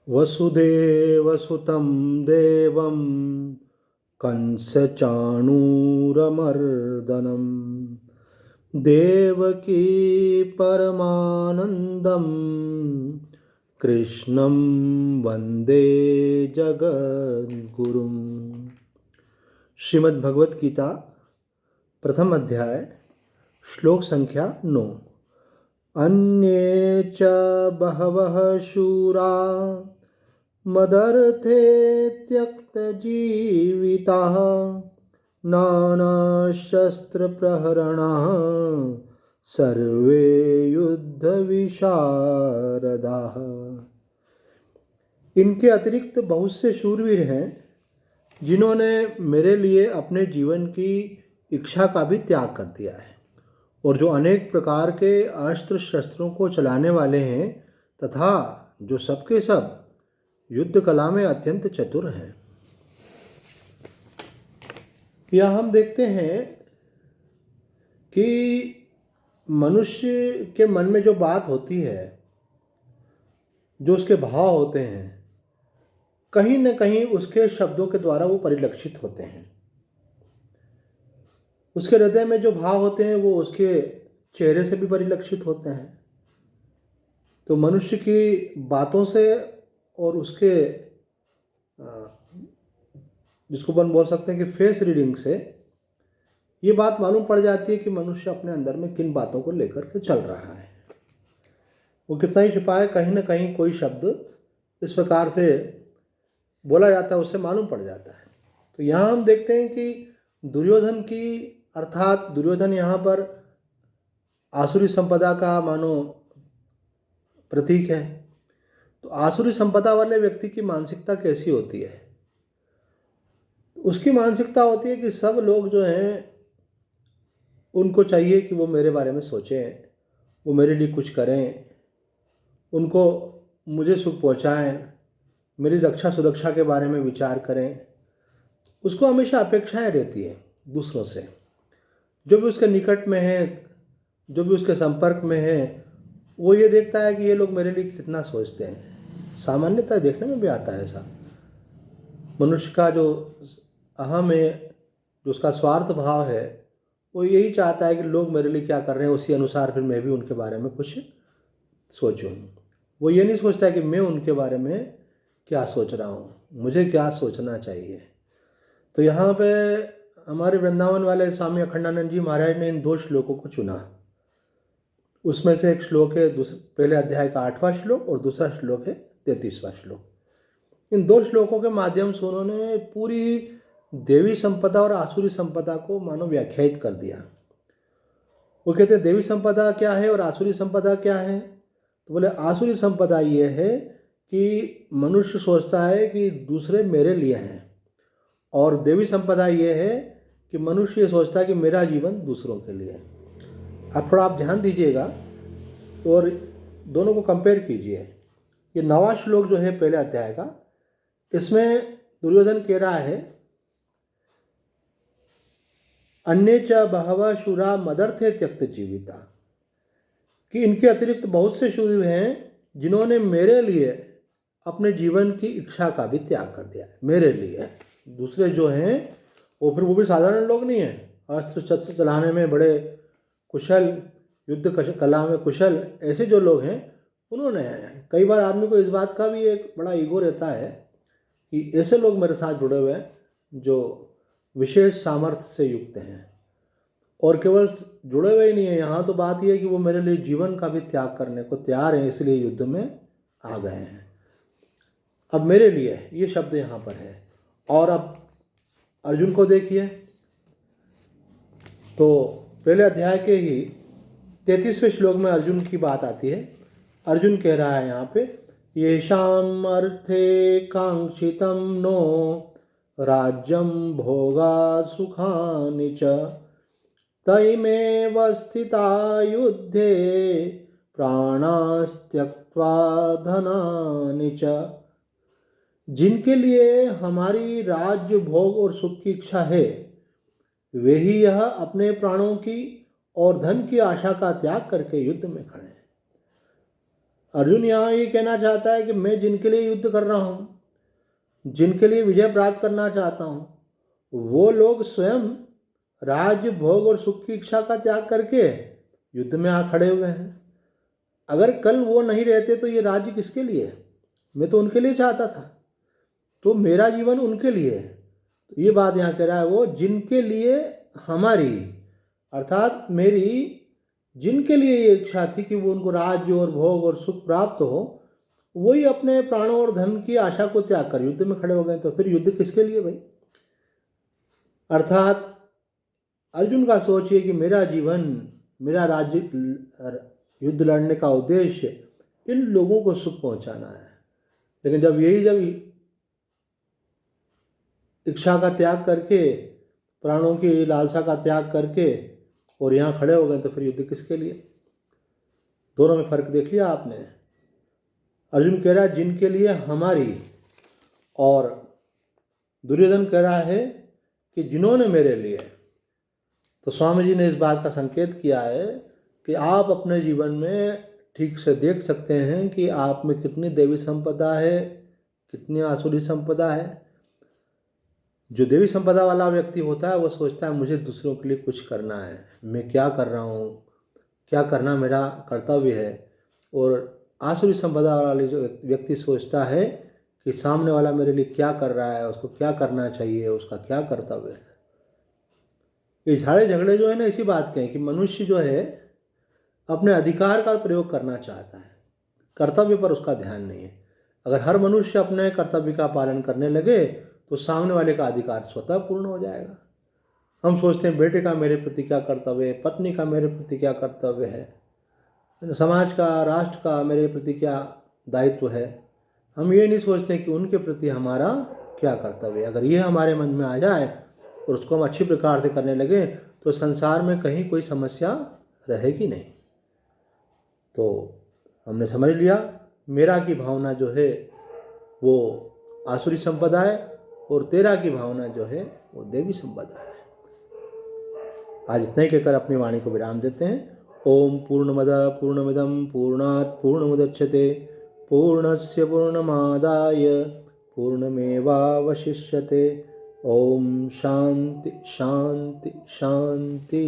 वसुदेवसुतं देवं कंसचाणूरमर्दनं देवकी परमानंदं कृष्णं वंदे जगद्गुरुं। श्रीमद् भगवत गीता प्रथम अध्याय श्लोक संख्या 9। अन्ये च बहवः शूरा मदर्थे त्यक्तजीविताः नानाशस्त्रप्रहरणाः सर्वे युद्धविशारदाः। इनके अतिरिक्त बहुत से शूरवीर हैं जिन्होंने मेरे लिए अपने जीवन की इच्छा का भी त्याग कर दिया है और जो अनेक प्रकार के अस्त्र शस्त्रों को चलाने वाले हैं तथा जो सबके सब युद्ध कला में अत्यंत चतुर हैं। यह हम देखते हैं कि मनुष्य के मन में जो बात होती है, जो उसके भाव होते हैं, कहीं न कहीं उसके शब्दों के द्वारा वो परिलक्षित होते हैं। उसके हृदय में जो भाव होते हैं वो उसके चेहरे से भी परिलक्षित होते हैं। तो मनुष्य की बातों से और उसके जिसको अपन बोल सकते हैं कि फेस रीडिंग से ये बात मालूम पड़ जाती है कि मनुष्य अपने अंदर में किन बातों को लेकर के चल रहा है। वो कितना ही छुपाए, कहीं ना कहीं कोई शब्द इस प्रकार से बोला जाता है, उससे मालूम पड़ जाता है। तो यहाँ हम देखते हैं कि दुर्योधन की अर्थात दुर्योधन यहाँ पर आसुरी संपदा का मानो प्रतीक है। तो आसुरी संपदा वाले व्यक्ति की मानसिकता कैसी होती है? उसकी मानसिकता होती है कि सब लोग जो हैं उनको चाहिए कि वो मेरे बारे में सोचें, वो मेरे लिए कुछ करें, उनको मुझे सुख पहुंचाएं, मेरी रक्षा सुरक्षा के बारे में विचार करें। उसको हमेशा अपेक्षाएं रहती है दूसरों से। जो भी उसके निकट में है, जो भी उसके संपर्क में है, वो ये देखता है कि ये लोग मेरे लिए कितना सोचते हैं। सामान्यतः देखने में भी आता है ऐसा। मनुष्य का जो अहम है, जो उसका स्वार्थ भाव है, वो यही चाहता है कि लोग मेरे लिए क्या कर रहे हैं, उसी अनुसार फिर मैं भी उनके बारे में कुछ सोचूं। वो ये नहीं सोचता है कि मैं उनके बारे में क्या सोच रहा हूँ, मुझे क्या सोचना चाहिए। तो यहाँ पे हमारे वृंदावन वाले स्वामी अखंडानंद जी महाराज ने इन 2 श्लोकों को चुना। उसमें से एक श्लोक है पहले अध्याय का 8वां श्लोक और दूसरा श्लोक है 33वां श्लोक। इन 2 श्लोकों के माध्यम से उन्होंने पूरी देवी संपदा और आसुरी संपदा को मानो व्याख्यायित कर दिया। वो कहते हैं देवी संपदा क्या है और आसुरी संपदा क्या है। तो बोले आसुरी संपदा ये है कि मनुष्य सोचता है कि दूसरे मेरे लिए हैं, और देवी संपदा ये है कि मनुष्य सोचता है कि मेरा जीवन दूसरों के लिए है। अब थोड़ा आप ध्यान दीजिएगा और दोनों को कंपेयर कीजिए। ये 9वां श्लोक जो है पहले अध्याय का, इसमें दुर्योधन कह रहा है अन्य च बहवः शूरा मदर्थे त्यक्त जीविता, कि इनके अतिरिक्त बहुत से शूर हैं जिन्होंने मेरे लिए अपने जीवन की इच्छा का भी त्याग कर दिया है। मेरे लिए दूसरे जो हैं वो भी साधारण लोग नहीं हैं। अस्त्र शस्त्र चलाने में बड़े कुशल, युद्ध कला में कुशल ऐसे जो लोग हैं उन्होंने, कई बार आदमी को इस बात का भी एक बड़ा ईगो रहता है कि ऐसे लोग मेरे साथ जुड़े हुए हैं जो विशेष सामर्थ्य से युक्त हैं। और केवल जुड़े हुए ही नहीं है, यहाँ तो बात यह है कि वो मेरे लिए जीवन का भी त्याग करने को तैयार हैं, इसलिए युद्ध में आ गए हैं। अब मेरे लिए ये शब्द यहाँ पर है। और अब अर्जुन को देखिए, तो पहले अध्याय के ही 33वें श्लोक में अर्जुन की बात आती है। अर्जुन कह रहा है यहाँ पे, येषाम् अर्थे कांक्षितं नो राज्यं भोगा सुखानि च तैमेव स्थिता युद्धे प्राणास्त्यक्त्वा धनानि च। जिनके लिए हमारी राज्य भोग और सुख की इच्छा है, वे ही यह अपने प्राणों की और धन की आशा का त्याग करके युद्ध में खड़े हैं। अर्जुन यहाँ ये कहना चाहता है कि मैं जिनके लिए युद्ध कर रहा हूँ, जिनके लिए विजय प्राप्त करना चाहता हूँ, वो लोग स्वयं राज्य, भोग और सुख की इच्छा का त्याग करके युद्ध में आ खड़े हुए हैं। अगर कल वो नहीं रहते तो ये राज्य किसके लिए? मैं तो उनके लिए चाहता था, तो मेरा जीवन उनके लिए है। तो ये बात यहाँ कह रहा है वो, जिनके लिए हमारी, अर्थात मेरी जिनके लिए ये इच्छा थी कि वो उनको राज्य और भोग और सुख प्राप्त हो, वही अपने प्राणों और धन की आशा को त्याग कर युद्ध में खड़े हो गए। तो फिर युद्ध किसके लिए भाई? अर्थात अर्जुन का सोच है कि मेरा जीवन, मेरा राज्य, युद्ध लड़ने का उद्देश्य इन लोगों को सुख पहुंचाना है। लेकिन जब इच्छा का त्याग करके, प्राणों की लालसा का त्याग करके और यहाँ खड़े हो गए, तो फिर युद्ध किसके लिए? दोनों में फर्क देख लिया आपने। अर्जुन कह रहा है जिनके लिए हमारी, और दुर्योधन कह रहा है कि जिन्होंने मेरे लिए। तो स्वामी जी ने इस बात का संकेत किया है कि आप अपने जीवन में ठीक से देख सकते हैं कि आप में कितनी देवी संपदा है, कितनी आसुरी संपदा है। जो देवी संपदा वाला व्यक्ति होता है वो सोचता है मुझे दूसरों के लिए कुछ करना है, मैं क्या कर रहा हूँ, क्या करना मेरा कर्तव्य है। और आसुरी संपदा वाला जो व्यक्ति सोचता है कि सामने वाला मेरे लिए क्या कर रहा है, उसको क्या करना चाहिए, उसका क्या कर्तव्य है। ये सारे झगड़े जो है ना इसी बात के हैं कि मनुष्य जो है अपने अधिकार का प्रयोग करना चाहता है, कर्तव्य पर उसका ध्यान नहीं है। अगर हर मनुष्य अपने कर्तव्य का पालन करने लगे तो सामने वाले का अधिकार स्वतः पूर्ण हो जाएगा। हम सोचते हैं बेटे का मेरे प्रति क्या कर्तव्य है, पत्नी का मेरे प्रति क्या कर्तव्य है, समाज का, राष्ट्र का मेरे प्रति क्या दायित्व है। हम ये नहीं सोचते कि उनके प्रति हमारा क्या कर्तव्य है। अगर ये हमारे मन में आ जाए और उसको हम अच्छी प्रकार से करने लगे तो संसार में कहीं कोई समस्या रहेगी नहीं। तो हमने समझ लिया मेरा की भावना जो है वो आसुरी संपदा है और तेरा की भावना जो है वो देवी संपदा है। आज इतना ही कहकर अपनी वाणी को विराम देते हैं। ओम पूर्णमद पूर्णमिदं पूर्णात् पूर्णमुदच्यते पूर्णस्य पूर्णमादाय पूर्णमेवावशिष्यते। ओम शांति शांति शांति।